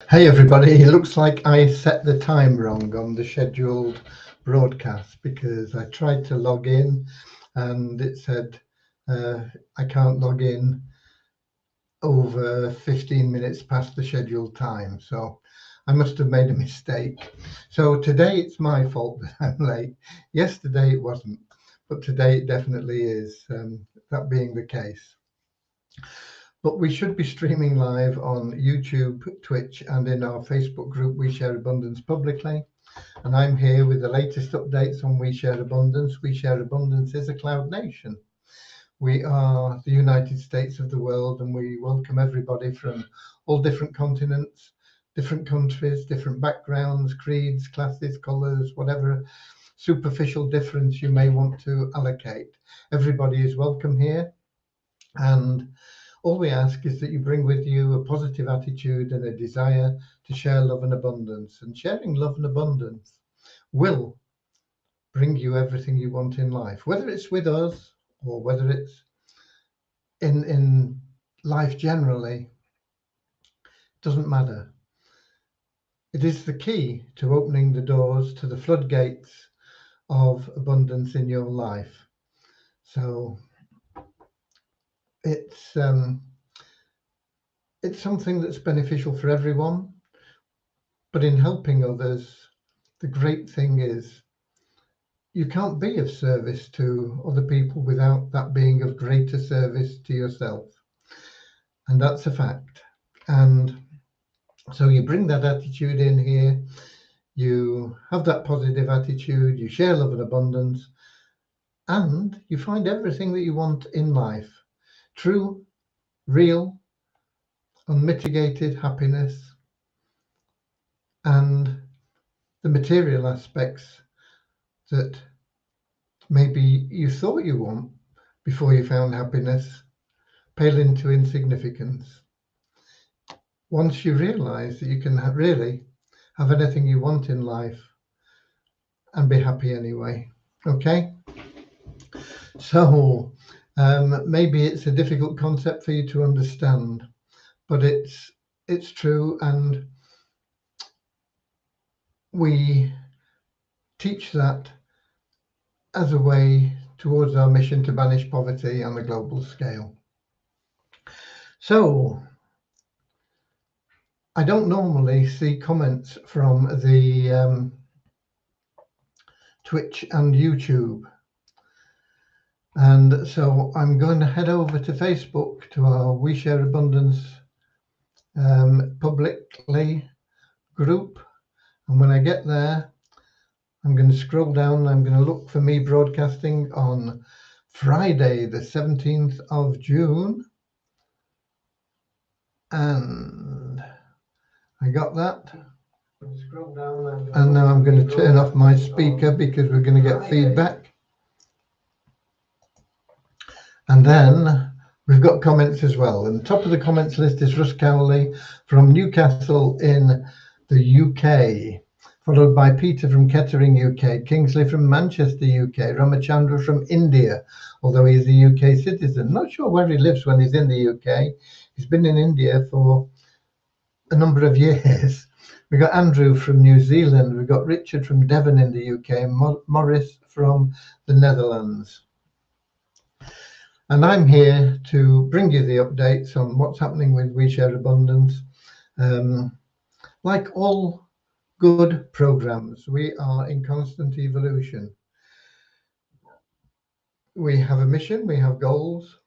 Hey everybody, it looks like I set the time wrong on the scheduled broadcast because I tried to log in and it said I can't log in over 15 minutes past the scheduled time. So I must have made a mistake. So today it's my fault that I'm late. Yesterday it wasn't, but today it definitely is, that being the case. But we should be streaming live on YouTube, Twitch, and in our Facebook group, We Share Abundance Publicly. And I'm here with the latest updates on We Share Abundance. We Share Abundance is a cloud nation. We are the United States of the world, and we welcome everybody from all different continents, different countries, different backgrounds, creeds, classes, colours, whatever superficial difference you may want to allocate. Everybody is welcome here. And all we ask is that you bring with you a positive attitude and a desire to share love and abundance. And sharing love and abundance will bring you everything you want in life, whether it's with us or whether it's in life generally. Doesn't matter. It is the key to opening the doors to the floodgates of abundance in your life. So it's something that's beneficial for everyone. But in helping others, the great thing is you can't be of service to other people without that being of greater service to yourself. And that's a fact. And so you bring that attitude in here, you have that positive attitude, you share love and abundance, and you find everything that you want in life. True, real, unmitigated happiness, and the material aspects that maybe you thought you want before you found happiness pale into insignificance. Once you realize that you can really have anything you want in life and be happy anyway. Okay? So maybe it's a difficult concept for you to understand, but it's true, and we teach that as a way towards our mission to banish poverty on a global scale. So I don't normally see comments from the Twitch and YouTube. And so I'm going to head over to Facebook to our We Share Abundance publicly group. And when I get there, I'm going to scroll down. I'm going to look for me broadcasting on Friday, the 17th of June. And I got that. Scroll down. And now I'm going to turn off my speaker because we're going to get feedback. And then we've got comments as well. And top of the comments list is Russ Cowley from Newcastle in the UK, followed by Peter from Kettering, UK, Kingsley from Manchester, UK, Ramachandra from India, although he is a UK citizen. Not sure where he lives when he's in the UK. He's been in India for a number of years. We've got Andrew from New Zealand. We've got Richard from Devon in the UK, and Morris from the Netherlands. And I'm here to bring you the updates on what's happening with We Share Abundance. Like all good programs, we are in constant evolution. We have a mission, we have goals,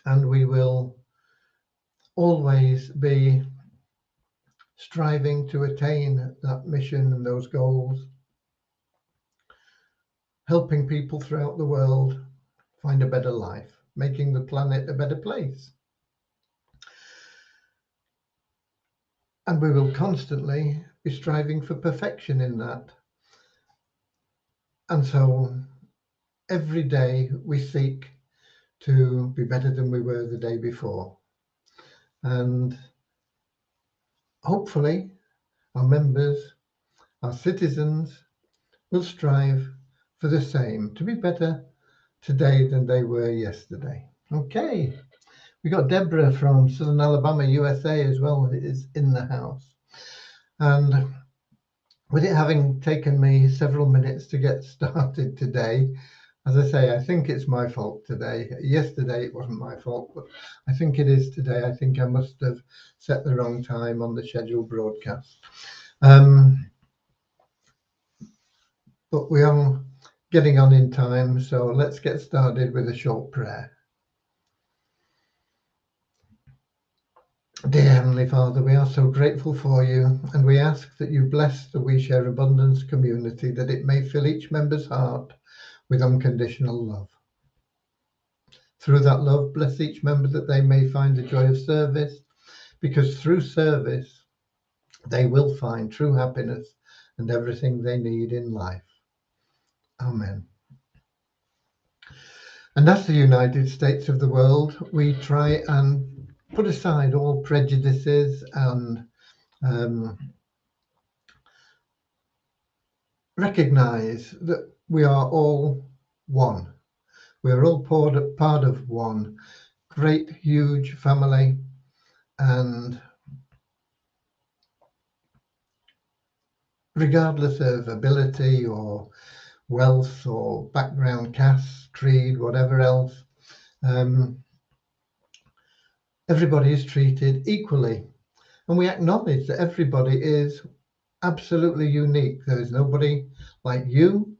and we will always be striving to attain that mission and those goals, helping people throughout the world find a better life, making the planet a better place. And we will constantly be striving for perfection in that. And so every day we seek to be better than we were the day before. And hopefully our members, our citizens will strive for the same, to be better today than they were yesterday. Okay, We got Deborah from Southern Alabama, USA as well, is in the house. And with it having taken me several minutes to get started today, as I say, I think it's my fault today. Yesterday it wasn't my fault, but I think it is today. I think I must have set the wrong time on the scheduled broadcast. But we are getting on in time, so let's get started with a short prayer. Dear Heavenly Father, we are so grateful for you, and we ask that you bless the We Share Abundance community, that it may fill each member's heart with unconditional love. Through that love, bless each member that they may find the joy of service, because through service, they will find true happiness and everything they need in life. Amen. And as the United States of the world, we try and put aside all prejudices and recognize that we are all one. We're all part of one great, huge family, and regardless of ability or wealth or background, caste, creed, whatever else, everybody is treated equally. And we acknowledge that everybody is absolutely unique. There is nobody like you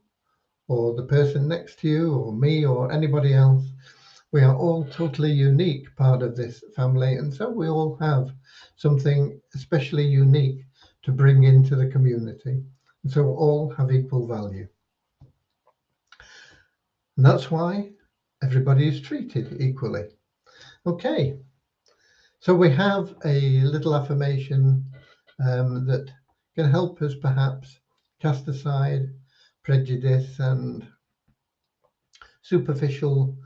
or the person next to you or me or anybody else. We are all totally unique part of this family, and so we all have something especially unique to bring into the community. And so all have equal value. And that's why everybody is treated equally. Okay, so we have a little affirmation that can help us perhaps cast aside prejudice and superficial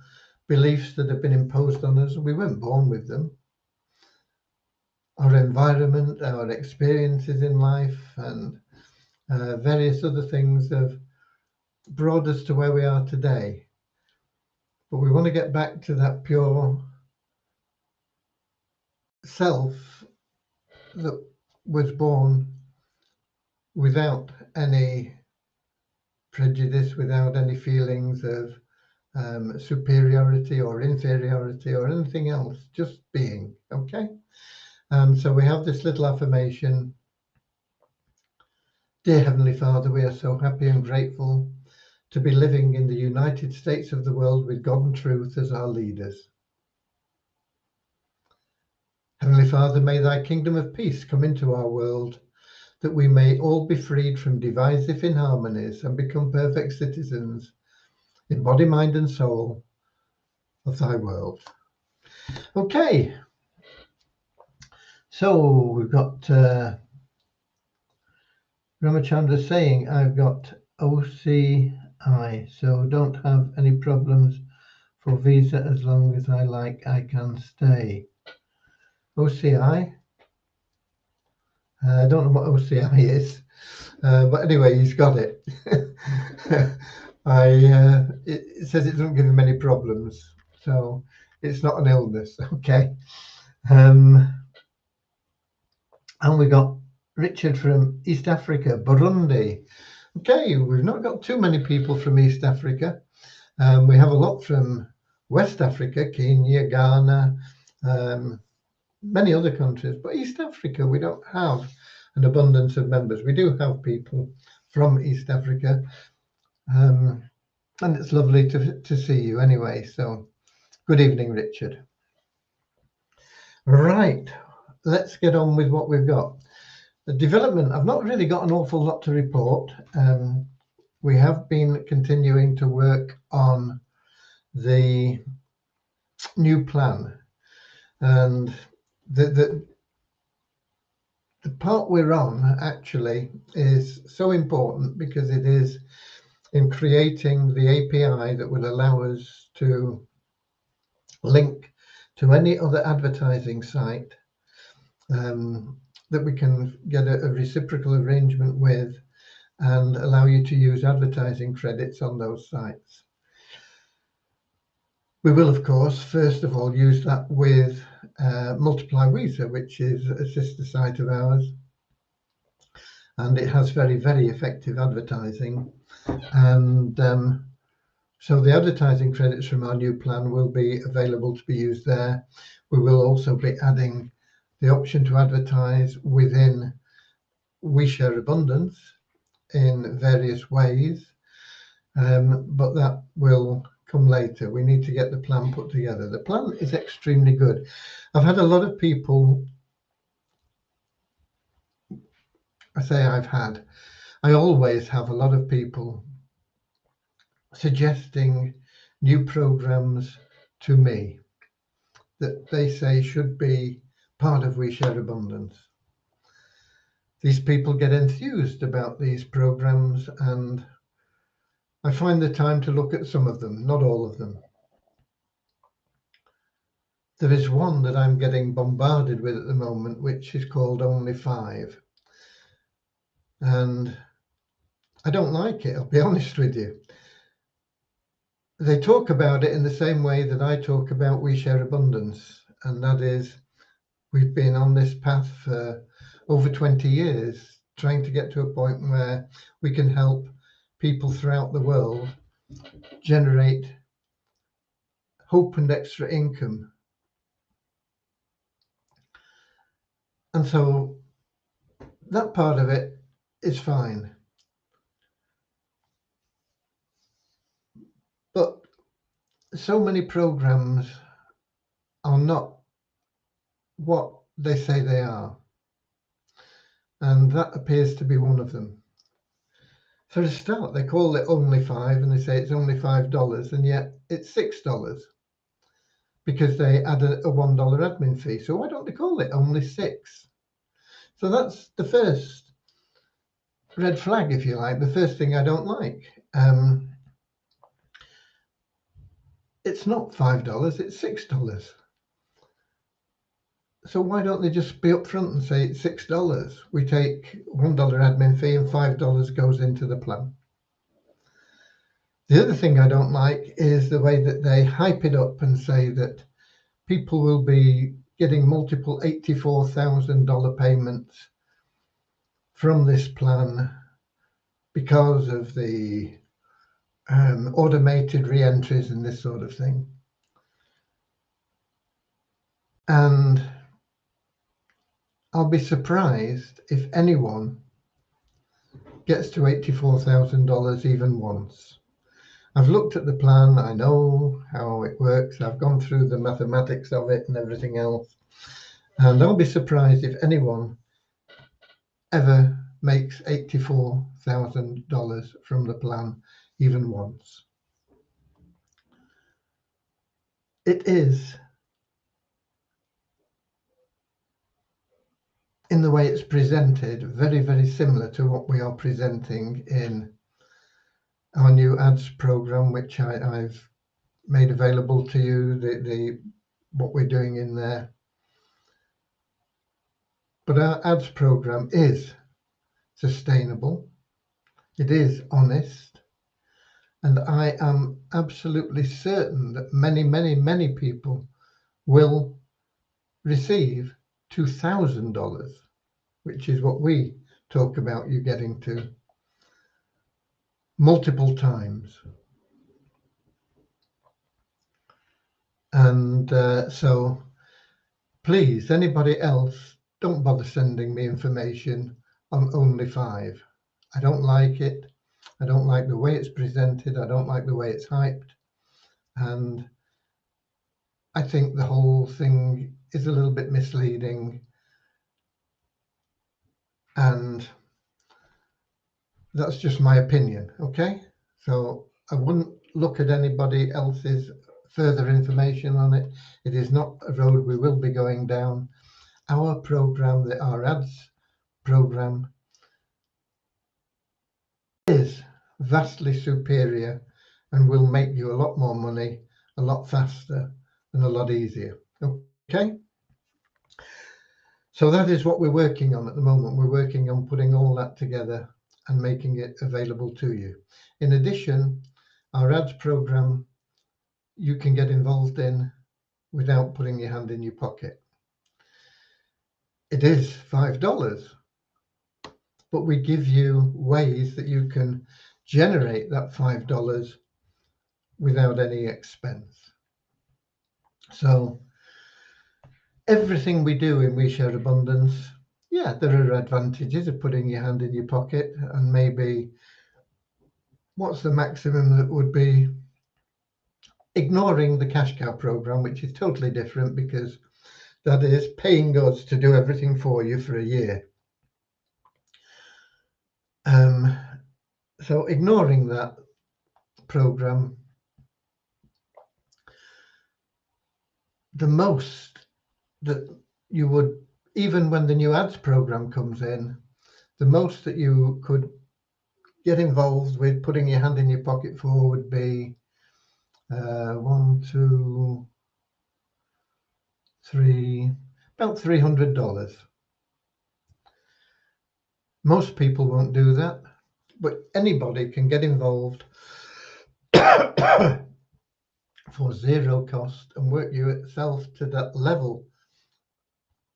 beliefs that have been imposed on us. We weren't born with them. Our environment, our experiences in life, and various other things have brought us to where we are today. But we want to get back to that pure self that was born without any prejudice, without any feelings of superiority or inferiority or anything else, just being, okay? And so we have this little affirmation. Dear Heavenly Father, we are so happy and grateful to be living in the United States of the world with God and truth as our leaders. Heavenly Father, may thy kingdom of peace come into our world, that we may all be freed from divisive inharmonies and become perfect citizens in body, mind, and soul of thy world. Okay, so we've got Ramachandra saying, I've got OCI, so don't have any problems for visa as long as I like, I can stay. OCI? I don't know what OCI is, but anyway, he's got it. It says it doesn't give him any problems, so it's not an illness, okay? And we got Richard from East Africa, Burundi. Okay, we've not got too many people from East Africa. We have a lot from West Africa, Kenya, Ghana, many other countries, but East Africa, we don't have an abundance of members. We do have people from East Africa, and it's lovely to see you anyway. So good evening, Richard. Right, let's get on with what we've got. The development, I've not really got an awful lot to report. We have been continuing to work on the new plan, and the part we're on actually is so important because it is in creating the API that will allow us to link to any other advertising site that we can get a reciprocal arrangement with and allow you to use advertising credits on those sites. We will, of course, first of all use that with Multiply Weezer, which is a sister site of ours, and it has very, very effective advertising. And so the advertising credits from our new plan will be available to be used there. We will also be adding the option to advertise within We Share Abundance in various ways, but that will come later. We need to get the plan put together. The plan is extremely good. I've had a lot of people, I always have a lot of people suggesting new programs to me that they say should be part of We Share Abundance. These people get enthused about these programs, and I find the time to look at some of them, not all of them. There is one that I'm getting bombarded with at the moment, which is called Only 5. And I don't like it, I'll be honest with you. They talk about it in the same way that I talk about We Share Abundance, and that is we've been on this path for over 20 years, trying to get to a point where we can help people throughout the world generate hope and extra income. And so that part of it is fine. But so many programs are not what they say they are. And that appears to be one of them. For a start, they call it Only 5 and they say it's only $5, and yet it's $6 because they add a $1 admin fee. So why don't they call it Only 6? So that's the first red flag, if you like, the first thing I don't like. It's not $5, it's $6. So why don't they just be upfront and say it's $6? We take $1 admin fee and $5 goes into the plan. The other thing I don't like is the way that they hype it up and say that people will be getting multiple $84,000 payments from this plan because of the automated re-entries and this sort of thing. And I'll be surprised if anyone gets to $84,000 even once. I've looked at the plan, I know how it works, I've gone through the mathematics of it and everything else, and I'll be surprised if anyone ever makes $84,000 from the plan even once. It is, in the way it's presented, very, very similar to what we are presenting in our new ads program, which I've made available to you, what we're doing in there. But our ads program is sustainable, it is honest, and I am absolutely certain that many, many, many people will receive $2,000, which is what we talk about you getting to, multiple times. And so please, anybody else, don't bother sending me information on Only 5. I don't like it. I don't like the way it's presented. I don't like the way it's hyped. And I think the whole thing is a little bit misleading. And that's just my opinion, okay? So I wouldn't look at anybody else's further information on it. It is not a road we will be going down. Our program, our ads program, is vastly superior and will make you a lot more money, a lot faster, and a lot easier. Okay? So that is what we're working on at the moment. We're working on putting all that together and making it available to you. In addition, our ads program you can get involved in without putting your hand in your pocket. It is $5, but we give you ways that you can generate that $5 without any expense. So everything we do in We Share Abundance, yeah, there are advantages of putting your hand in your pocket, and maybe what's the maximum that would be ignoring the cash cow program, which is totally different because that is paying us to do everything for you for a year. So ignoring that program, the most that you would, even when the new ads program comes in, the most that you could get involved with putting your hand in your pocket for would be $1, 2, 3, about $300. Most people won't do that, but anybody can get involved for zero cost and work yourself to that level,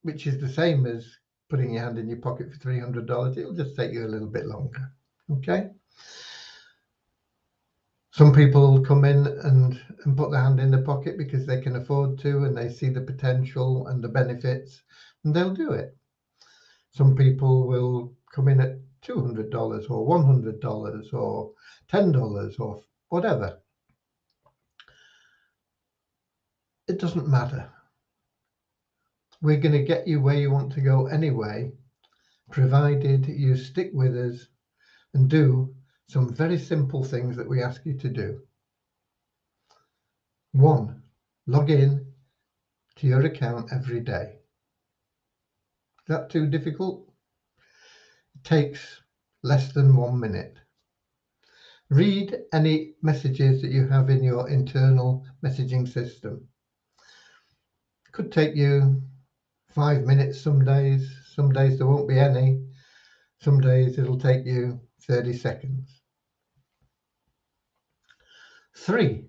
which is the same as putting your hand in your pocket for $300. It'll just take you a little bit longer. Okay. Some people will come in and put their hand in their pocket because they can afford to and they see the potential and the benefits, and they'll do it. Some people will come in at $200 or $100 or $10 or whatever. It doesn't matter. We're going to get you where you want to go anyway, provided you stick with us and do some very simple things that we ask you to do. 1, log in to your account every day. Is that too difficult? It takes less than 1 minute. Read any messages that you have in your internal messaging system. It could take you 5 minutes some days. Some days there won't be any. Some days it'll take you 30 seconds. 3,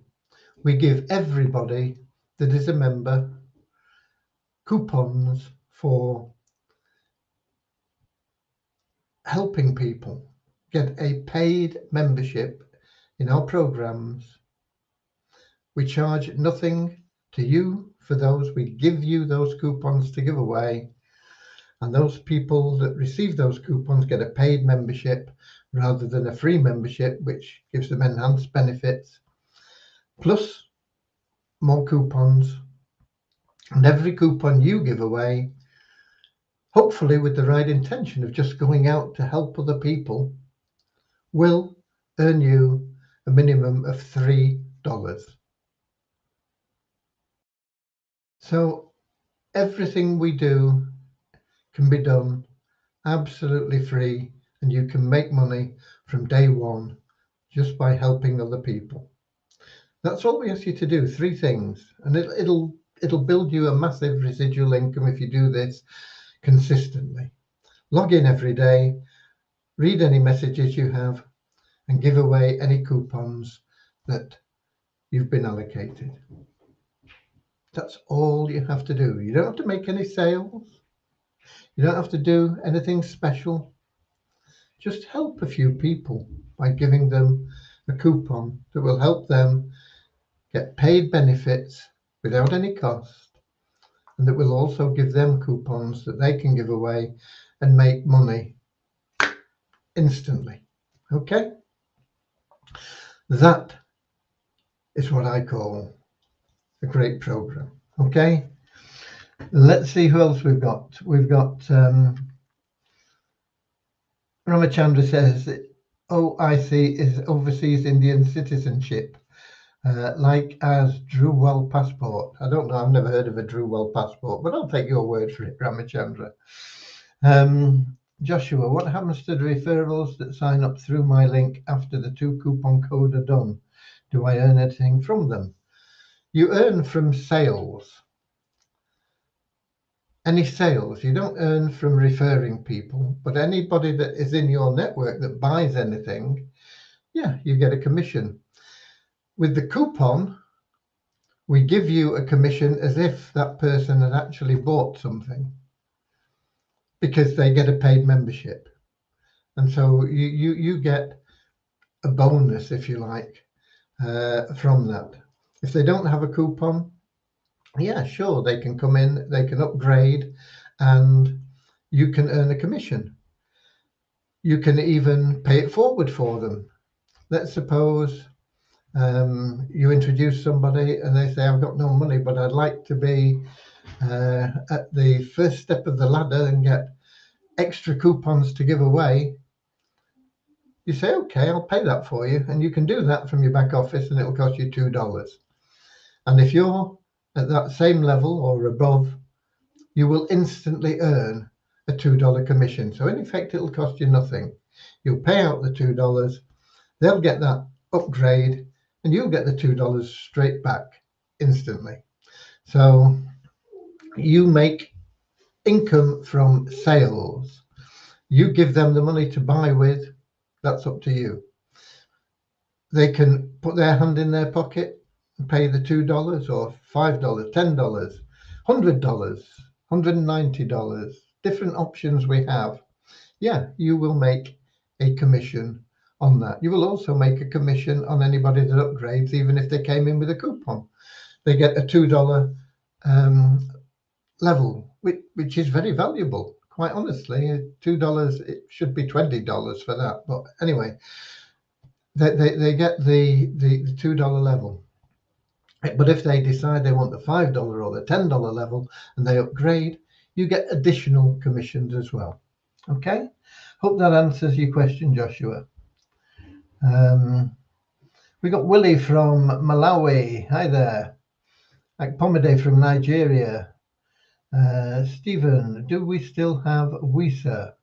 we give everybody that is a member coupons for helping people get a paid membership in our programs. We charge nothing to you for those. We give you those coupons to give away, and those people that receive those coupons get a paid membership rather than a free membership, which gives them enhanced benefits, plus more coupons. And every coupon you give away, hopefully with the right intention of just going out to help other people, will earn you a minimum of $3. So everything we do can be done absolutely free, and you can make money from day one just by helping other people. That's all we ask you to do, 3 things, and it'll build you a massive residual income if you do this consistently. Log in every day, read any messages you have, and give away any coupons that you've been allocated. That's all you have to do. You don't have to make any sales. You don't have to do anything special. Just help a few people by giving them a coupon that will help them get paid benefits without any cost, and that will also give them coupons that they can give away and make money instantly. Okay? That is what I call a great program. Okay? Let's see who else we've got. We've got Ramachandra says that OIC is overseas Indian citizenship, like as Drewell passport. I don't know, I've never heard of a Drewell passport, but I'll take your word for it, Ramachandra. Joshua, what happens to the referrals that sign up through my link after the 2 coupon code are done? Do I earn anything from them? You earn from sales. Any sales. You don't earn from referring people, but anybody that is in your network that buys anything, yeah, you get a commission. With the coupon, we give you a commission as if that person had actually bought something, because they get a paid membership. And so you get a bonus, if you like, from that. If they don't have a coupon, yeah, sure, they can come in, they can upgrade, and you can earn a commission. You can even pay it forward for them. Let's suppose you introduce somebody and they say, I've got no money, but I'd like to be at the first step of the ladder and get extra coupons to give away. You say, okay, I'll pay that for you. And you can do that from your back office and it'll cost you $2. And if you're at that same level or above, you will instantly earn a $2 commission. So in effect, it'll cost you nothing. You'll pay out the $2, they'll get that upgrade, and you'll get the $2 straight back instantly. So you make income from sales. You give them the money to buy with, that's up to you. They can put their hand in their pocket and pay the $2 or $5, $10, $100, $190, different options we have. Yeah, you will make a commission on that. You will also make a commission on anybody that upgrades, even if they came in with a coupon. They get a $2 level, which is very valuable. Quite honestly, $2, it should be $20 for that. But anyway, they get the $2 level. But if they decide they want the $5 or the $10 level and they upgrade, you get additional commissions as well. Okay, hope that answers your question, Joshua. We got Willie from Malawi. Hi there. Akpomade from Nigeria. Stephen, do we still have WISA?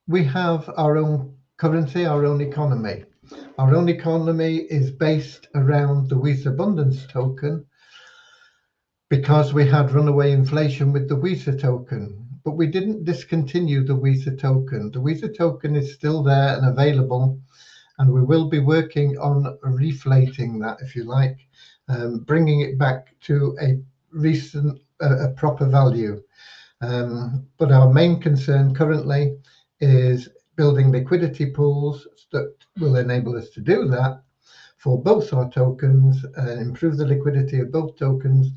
We have our own currency, our own economy. Our own economy is based around the WISA Abundance token because we had runaway inflation with the WISA token, but we didn't discontinue the WISA token. The WISA token is still there and available, and we will be working on reflating that, if you like, bringing it back to a recent, proper value. But our main concern currently is building liquidity pools that will enable us to do that for both our tokens and improve the liquidity of both tokens.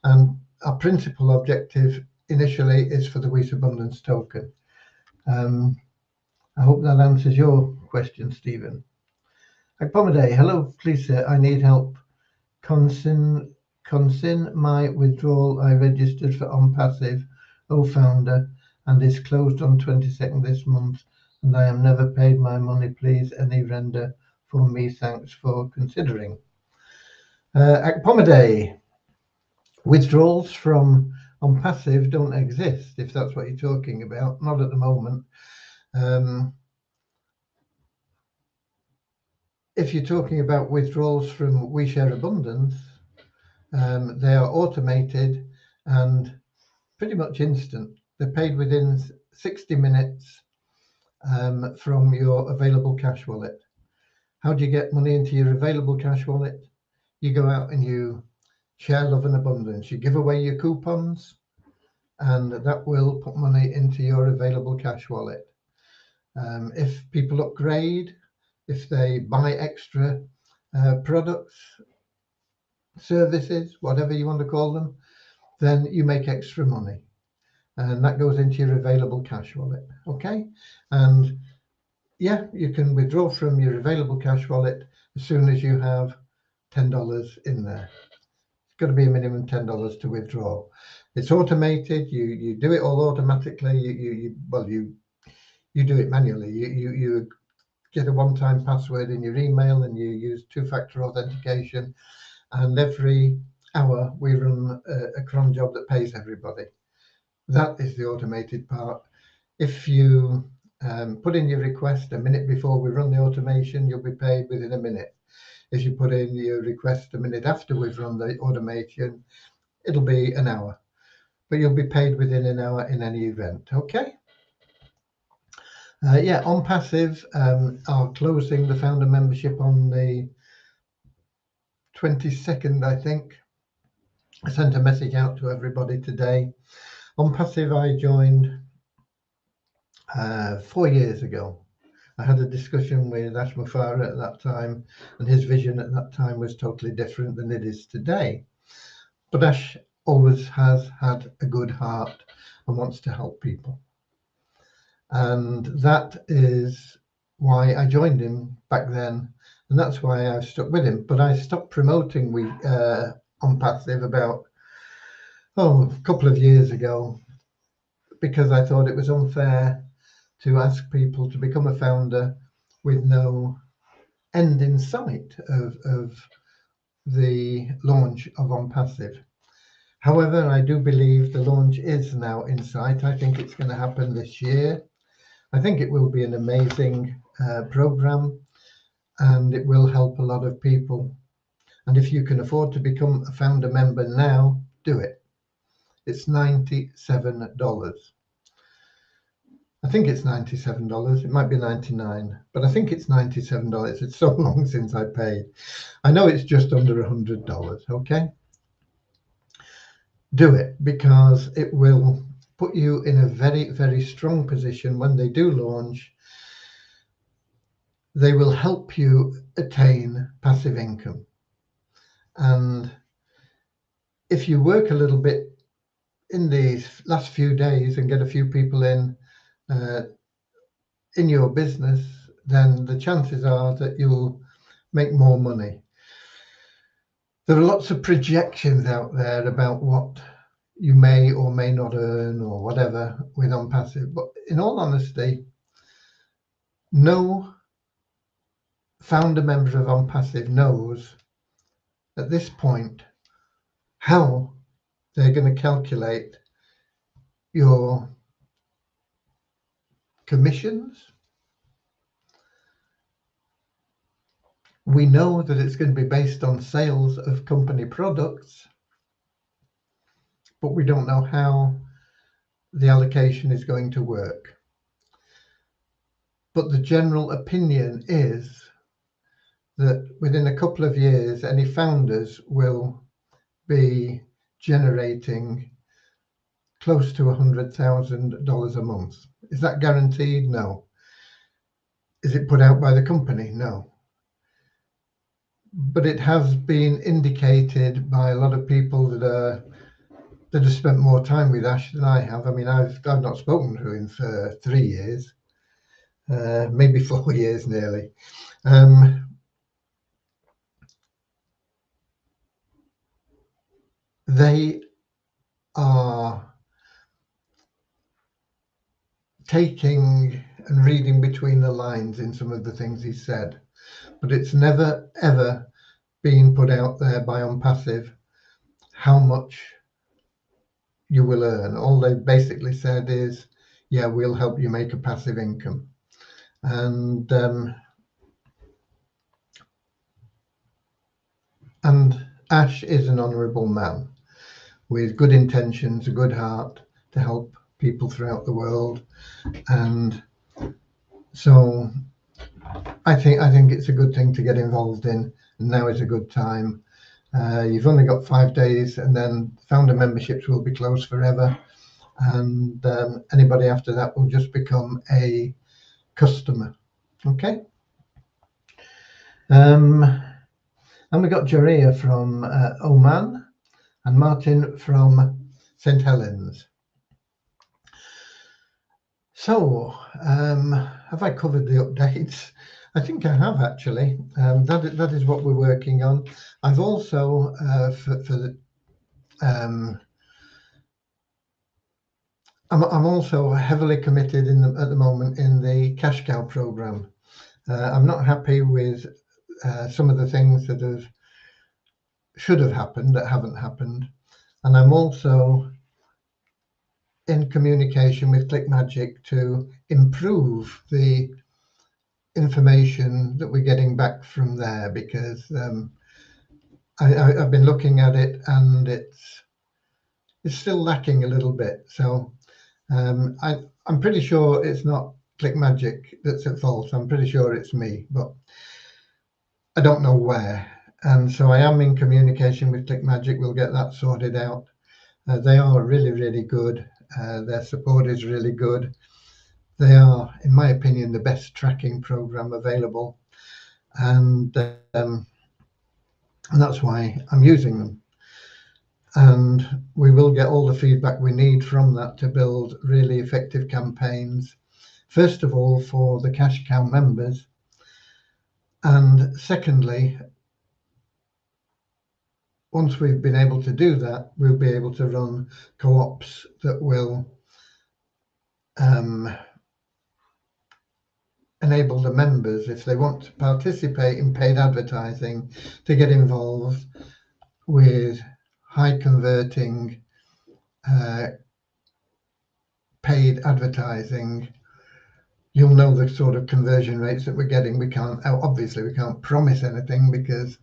And our principal objective initially is for the WISA Abundance token. I hope that answers your question, Stephen. Akpomade, hello, please sir, I need help. Consign my withdrawal I registered for on passive founder and is closed on 22nd this month, and I am never paid my money. Please, any render for me. Thanks for considering. Akpomade, withdrawals from on passive don't exist, if that's what you're talking about. Not at the moment. If you're talking about withdrawals from We Share Abundance, they are automated and pretty much instant. They're paid within 60 minutes from your available cash wallet. How do you get money into your available cash wallet? You go out and you share love and abundance. You give away your coupons, and that will put money into your available cash wallet. If people upgrade, if they buy extra products, services, whatever you want to call them, then you make extra money, and that goes into your available cash wallet. Okay, and yeah, you can withdraw from your available cash wallet as soon as you have $10 in there. It's got to be a minimum $10 to withdraw. It's automated. You do it all automatically. You do it manually. You get a one-time password in your email and you use two-factor authentication, and every hour we run a cron job that pays everybody. That is the automated part. If you put in your request a minute before we run the automation, you'll be paid within a minute. If you put in your request a minute after we've run the automation, it'll be an hour, but you'll be paid within an hour in any event. Okay. Yeah, on passive, are closing the founder membership on the 22nd, I think. I sent a message out to everybody today. On Passive, I joined 4 years ago. I had a discussion with Ash Mufara at that time, and his vision at that time was totally different than it is today. But Ash always has had a good heart and wants to help people. And that is why I joined him back then. And that's why I've stuck with him. But I stopped promoting on Passive about, a couple of years ago, because I thought it was unfair to ask people to become a founder with no end in sight of the launch of On Passive. However, I do believe the launch is now in sight. I think it's going to happen this year. I think it will be an amazing program, and it will help a lot of people. And if you can afford to become a founder member now, do it. It's $97. I think it's $97. It might be $99, but I think it's $97. It's so long since I paid. I know it's just under $100. Okay, do it, because it will put you in a very, very strong position when they do launch. They will help you attain passive income. And if you work a little bit in these last few days and get a few people in your business, then the chances are that you'll make more money. There are lots of projections out there about what you may or may not earn or whatever with On Passive, but in all honesty, no founder member of On Passive knows at this point how they're going to calculate your commissions. We know that it's going to be based on sales of company products, but we don't know how the allocation is going to work. But the general opinion is that within a couple of years, any founders will be generating close to $100,000 a month. Is that guaranteed? No. Is it put out by the company? No. But it has been indicated by a lot of people that have spent more time with Ash than I have. I mean, I've not spoken to him for 3 years, maybe 4 years nearly. They are taking and reading between the lines in some of the things he said, but it's never ever been put out there by On Passive how much you will earn. All they basically said is, yeah, we'll help you make a passive income. And Ash is an honourable man with good intentions, a good heart to help people throughout the world. And so I think it's a good thing to get involved in, and now is a good time. You've only got 5 days, and then founder memberships will be closed forever, and anybody after that will just become a customer. Okay. And we got Jaria from Oman and Martin from St. Helens. So, have I covered the updates? I think I have, actually. That is what we're working on. I've also, I'm also heavily committed at the moment in the cash cow program. I'm not happy with some of the things that should have happened that haven't happened, and I'm also in communication with ClickMagick to improve the information that we're getting back from there, because I've been looking at it and it's still lacking a little bit. So I'm pretty sure it's not ClickMagick that's at fault. I'm pretty sure it's me, but I don't know where. And so I am in communication with ClickMagic. We'll get that sorted out. They are really, really good. Their support is really good. They are, in my opinion, the best tracking program available. And that's why I'm using them. And we will get all the feedback we need from that to build really effective campaigns. First of all, for the cash cow members. And secondly, once we've been able to do that, we'll be able to run co-ops that will enable the members, if they want to participate in paid advertising, to get involved with high converting paid advertising. You'll know the sort of conversion rates that we're getting. We can't promise anything because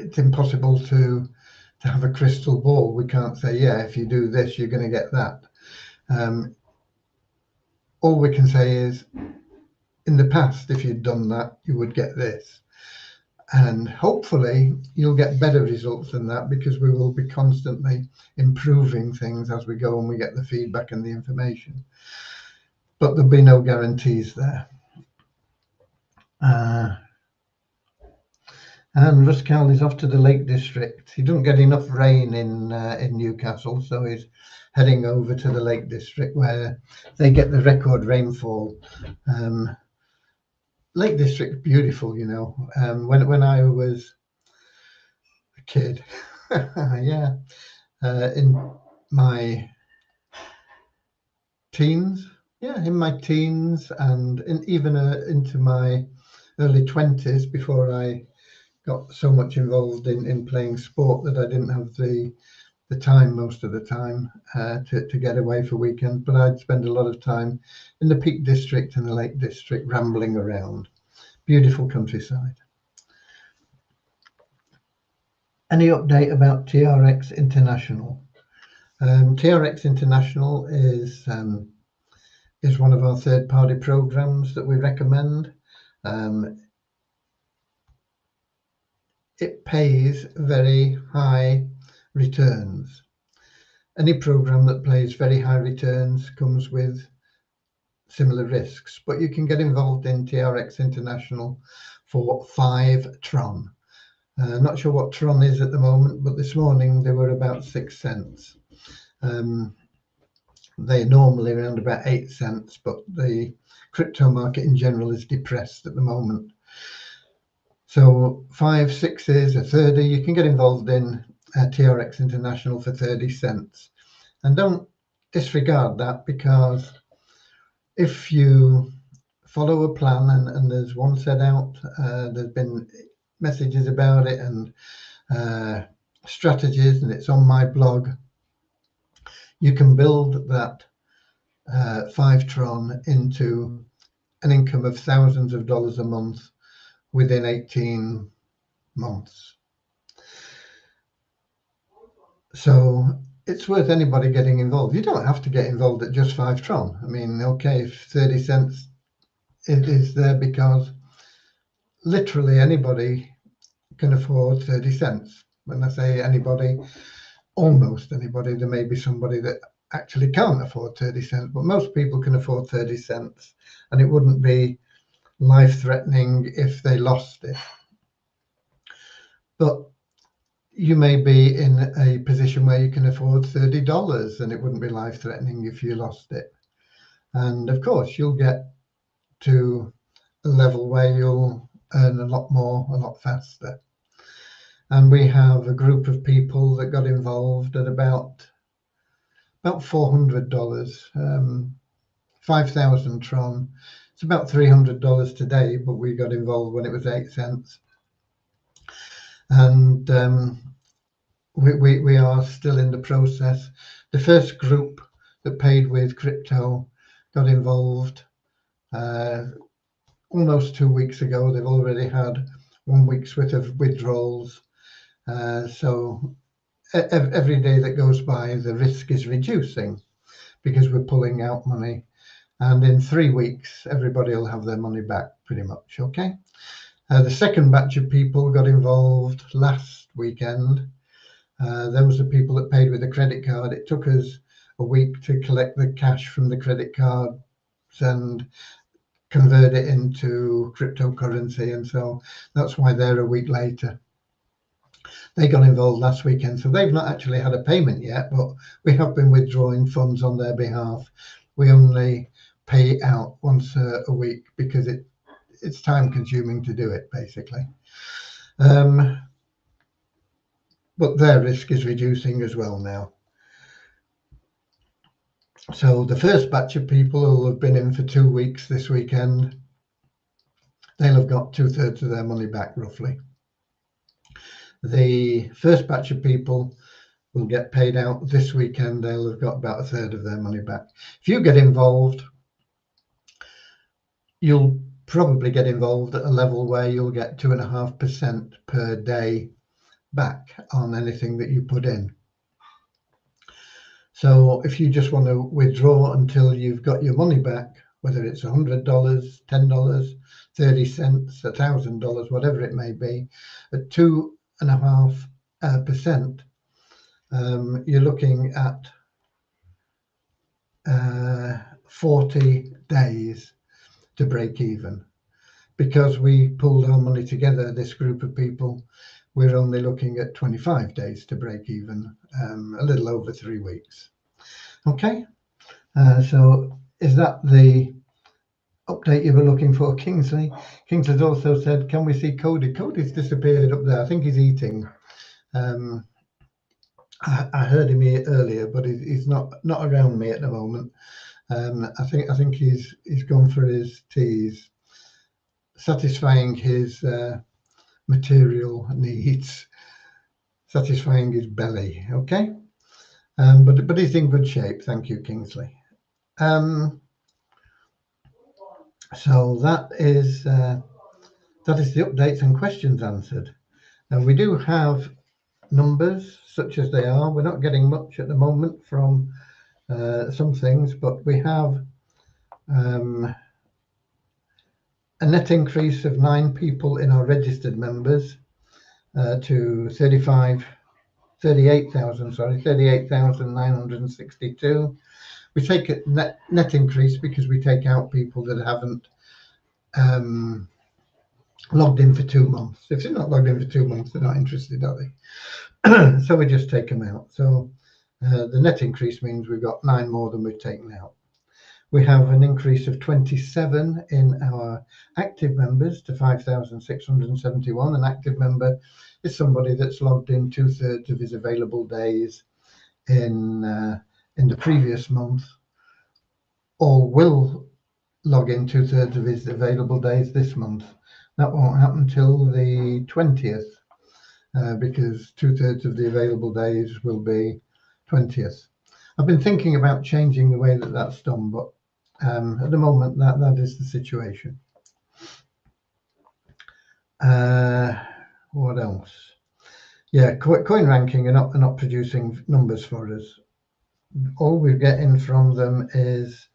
it's impossible to have a crystal ball. We can't say, yeah, if you do this, you're going to get that. All we can say is, in the past, if you'd done that, you would get this. And hopefully you'll get better results than that, because we will be constantly improving things as we go and we get the feedback and the information. But there'll be no guarantees there. And Russ Cowell is off to the Lake District. He doesn't get enough rain in Newcastle, so he's heading over to the Lake District where they get the record rainfall. Lake District, beautiful, you know. When I was a kid, yeah, in my teens, and even into my early 20s, before I got so much involved in playing sport that I didn't have the time most of the time to get away for weekends. But I'd spend a lot of time in the Peak District and the Lake District rambling around. Beautiful countryside. Any update about TRX International? TRX International is one of our third-party programs that we recommend. It pays very high returns. Any program that pays very high returns comes with similar risks, but you can get involved in TRX International for 5 Tron. Not sure what Tron is at the moment, but this morning they were about 6 cents. They're normally around about 8 cents, but the crypto market in general is depressed at the moment. So 5, 6s, a 30, you can get involved in TRX International for 30 cents. And don't disregard that, because if you follow a plan, and there's one set out, there's been messages about it and strategies, and it's on my blog, you can build that 5 Tron into an income of thousands of dollars a month within 18 months. So it's worth anybody getting involved. You don't have to get involved at just 5 Tron. I mean, okay, if 30 cents it is there, because literally anybody can afford 30 cents. When I say anybody, almost anybody. There may be somebody that actually can't afford 30 cents, but most people can afford 30 cents, and it wouldn't be life-threatening if they lost it. But you may be in a position where you can afford $30, and it wouldn't be life-threatening if you lost it. And of course, you'll get to a level where you'll earn a lot more, a lot faster. And we have a group of people that got involved at about $400, 5,000 Tron. It's about $300 today, but we got involved when it was 8 cents. And we are still in the process. The first group that paid with crypto got involved almost 2 weeks ago. They've already had 1 week's worth of withdrawals. So every day that goes by, the risk is reducing, because we're pulling out money and in 3 weeks everybody will have their money back pretty much. Okay. The second batch of people got involved last weekend. Those are people that paid with a credit card. It took us a week to collect the cash from the credit cards and convert it into cryptocurrency, and so that's why they're a week later. They got involved last weekend, so they've not actually had a payment yet, but we have been withdrawing funds on their behalf. We only pay out once a week because it's time consuming to do it, basically. But their risk is reducing as well now. So the first batch of people who have been in for 2 weeks this weekend, they'll have got 2/3 of their money back roughly. The first batch of people will get paid out this weekend. They'll have got about 1/3 of their money back. If you get involved, you'll probably get involved at a level where you'll get 2.5% per day back on anything that you put in. So if you just want to withdraw until you've got your money back, whether it's $100, $10, 30 cents, $1,000, whatever it may be, at 2.5%, you're looking at 40 days to break even. Because we pulled our money together, this group of people, we're only looking at 25 days to break even, a little over 3 weeks. Okay, so is that the update you were looking for, Kingsley? Kingsley's also said, can we see Cody? Cody's disappeared up there. I think he's eating. I heard him here earlier, but he's not around me at the moment. I think he's gone for his teas, satisfying his material needs, satisfying his belly. Okay, but he's in good shape. Thank you, Kingsley. So that is the updates and questions answered. And we do have numbers such as they are. We're not getting much at the moment from some things, but we have a net increase of 9 people in our registered members to 38,962. We take a net increase because we take out people that haven't logged in for 2 months. If they're not logged in for 2 months, they're not interested, are they? So we just take them out. So the net increase means we've got 9 more than we've taken out. We have an increase of 27 in our active members to 5,671. An active member is somebody that's logged in 2/3 of his available days in the previous month, or will log in 2/3 of his available days this month. That won't happen till the 20th, because 2/3 of the available days will be 20th. I've been thinking about changing the way that that's done, but at the moment that is the situation. What else? Yeah, coin ranking are not producing numbers for us. All we're getting from them is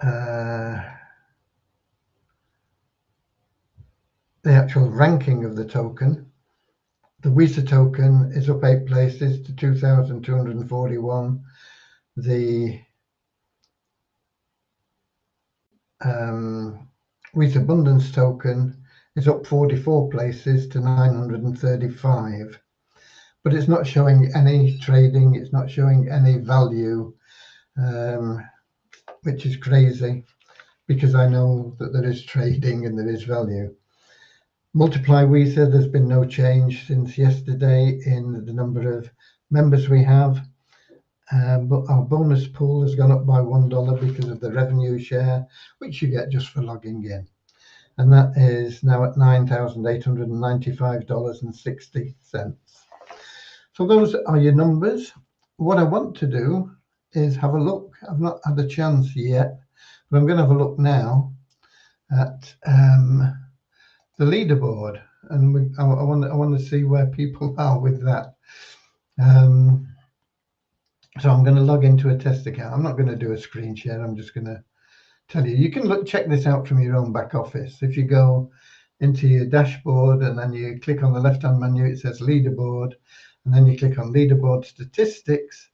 the actual ranking of the token. The WISA token is up 8 places to 2,241. The Share Abundance token is up 44 places to 935, but it's not showing any trading. It's not showing any value, which is crazy because I know that there is trading and there is value. Multiply WISA, there's been no change since yesterday in the number of members we have, but our bonus pool has gone up by $1 because of the revenue share, which you get just for logging in. And that is now at $9,895.60. So those are your numbers. What I want to do is have a look. I've not had a chance yet, but I'm going to have a look now at the leaderboard, and I want to see where people are with that. So I'm going to log into a test account. I'm not going to do a screen share. I'm just going to tell you. You can check this out from your own back office. If you go into your dashboard and then you click on the left-hand menu, it says leaderboard, and then you click on leaderboard statistics,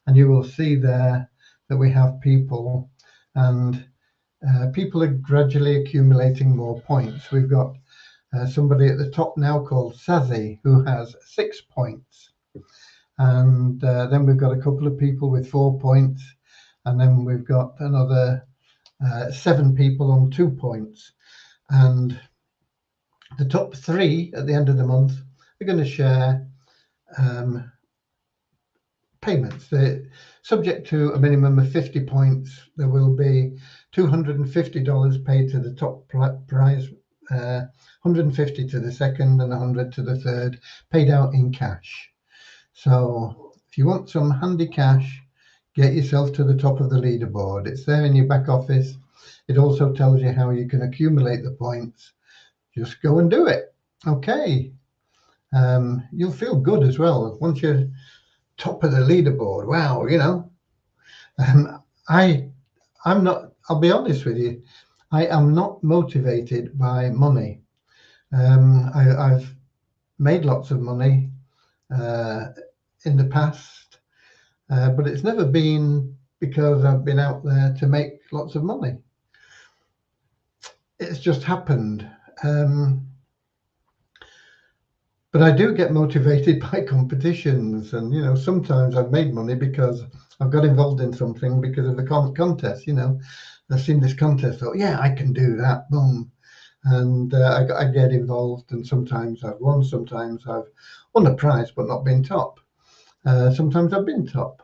and you will see there that we have people, and people are gradually accumulating more points. We've got somebody at the top now called Sazi, who has 6 points. And then we've got a couple of people with 4 points. And then we've got another 7 people on 2 points. And the top 3 at the end of the month are going to share payments. They're subject to a minimum of 50 points. There will be $250 paid to the top prize, 150 to the second, and 100 to the third, paid out in cash. So if you want some handy cash, get yourself to the top of the leaderboard. It's there in your back office. It also tells you how you can accumulate the points. Just go and do it. Okay. You'll feel good as well once you're top of the leaderboard. Wow, you know. I'm not, I'll be honest with you, I am not motivated by money. I've made lots of money in the past, but it's never been because I've been out there to make lots of money. It's just happened. But I do get motivated by competitions, and you know, sometimes I've made money because I've got involved in something because of a contest. You know, I've seen this contest, thought, yeah, I can do that, boom, and I get involved. And sometimes I've won, sometimes I've won a prize but not been top. Sometimes I've been top,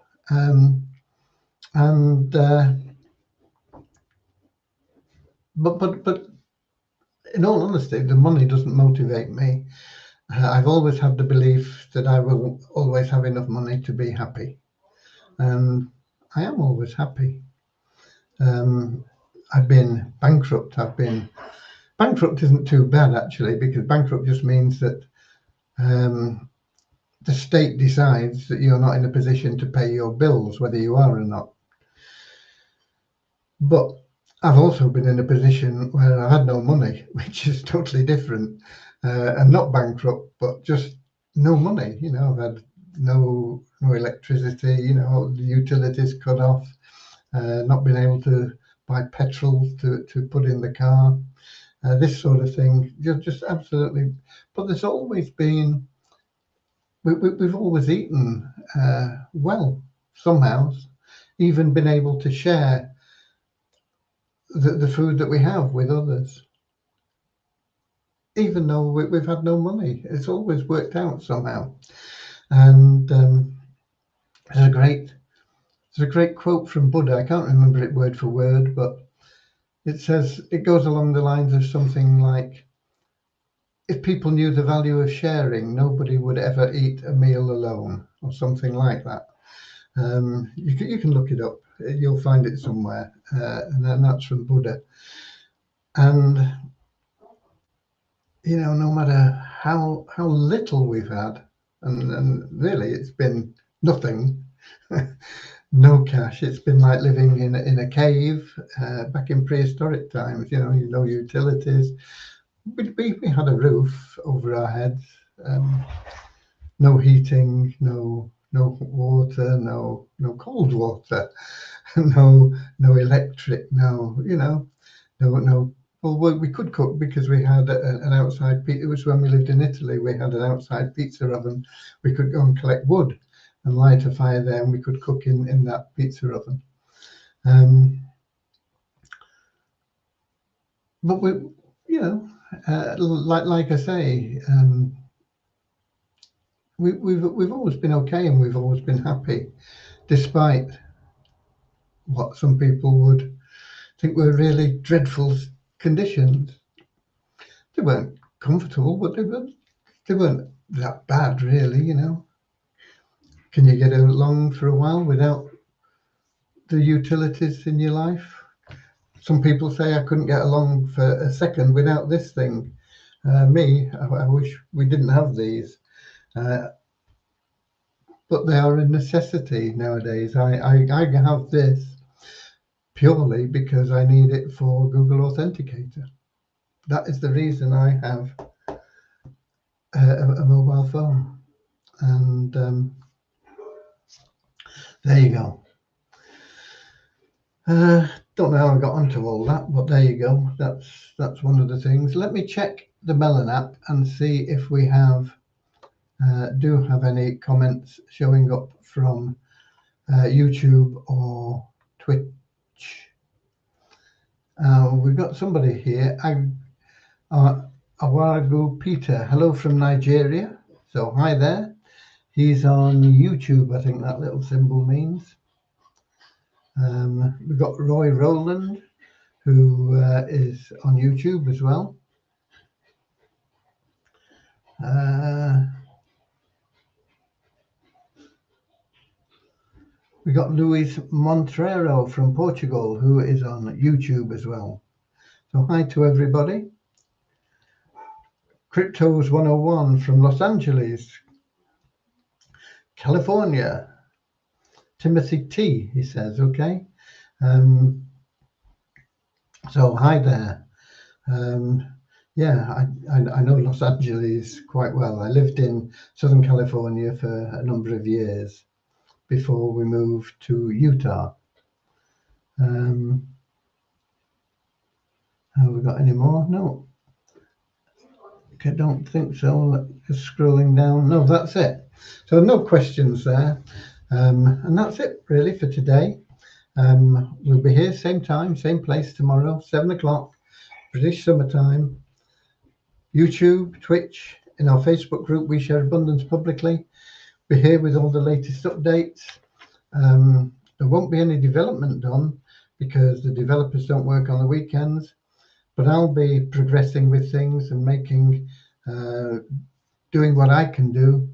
but in all honesty, the money doesn't motivate me. I've always had the belief that I will always have enough money to be happy, and I am always happy. I've been bankrupt. Bankrupt isn't too bad actually, because bankrupt just means that the state decides that you're not in a position to pay your bills, whether you are or not. But I've also been in a position where I had no money, which is totally different. And not bankrupt, but just no money. You know, I've had no electricity, you know, the utilities cut off, not been able to buy petrol to put in the car, this sort of thing. Just absolutely. But there's always been, we've always eaten well, somehow, even been able to share the food that we have with others. Even though we've had no money, it's always worked out somehow. And there's a great quote from Buddha. I can't remember it word for word, but it says, it goes along the lines of something like, if people knew the value of sharing, nobody would ever eat a meal alone, or something like that. You can look it up. You'll find it somewhere, and that's from Buddha. And you know, no matter how little we've had, and really it's been nothing, no cash. It's been like living in a cave back in prehistoric times. You know, no utilities. We had a roof over our heads, no heating, no water, no cold water, no electric, no, you know, no. Well, we could cook because we had an outside. It was when we lived in Italy. We had an outside pizza oven. We could go and collect wood and light a fire there, and we could cook in that pizza oven. But we, you know, like I say, we've always been okay, and we've always been happy, despite what some people would think were really dreadful conditions. They weren't comfortable, but they weren't that bad, really. You know, can you get along for a while without the utilities in your life? Some people say I couldn't get along for a second without this thing. I wish we didn't have these. but they are a necessity nowadays. I have this purely because I need it for Google Authenticator. That is the reason I have a mobile phone. And there you go. Don't know how I got onto all that, but there you go. That's one of the things. Let me check the Melon app and see if we do have any comments showing up from YouTube or Twitch. We've got somebody here. Awaragu Peter. Hello from Nigeria. So hi there. He's on YouTube, I think that little symbol means. We've got Roy Rowland, who is on YouTube as well. We got Luis Monteiro from Portugal, who is on YouTube as well. So hi to everybody. Cryptos 101 from Los Angeles, California. Timothy T, he says, okay. So hi there. Yeah, I know Los Angeles quite well. I lived in Southern California for a number of years before we moved to Utah. Have we got any more? No. I don't think so. Just scrolling down. No, that's it. So no questions there. And that's it really for today. We'll be here same time, same place tomorrow, 7 o'clock, British summertime. YouTube, Twitch, in our Facebook group, We Share Abundance Publicly. We're here with all the latest updates. There won't be any development done because the developers don't work on the weekends, but I'll be progressing with things and doing what I can do,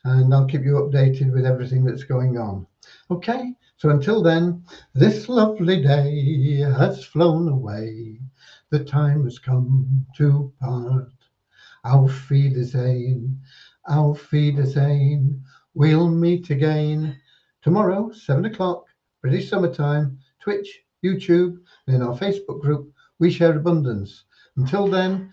and I'll keep you updated with everything that's going on. Okay, so until then, this lovely day has flown away. The time has come to part. Auf Wiedersehen, auf Wiedersehen. We'll meet again tomorrow, 7 o'clock, British summertime, Twitch, YouTube, and in our Facebook group, We Share Abundance. Until then,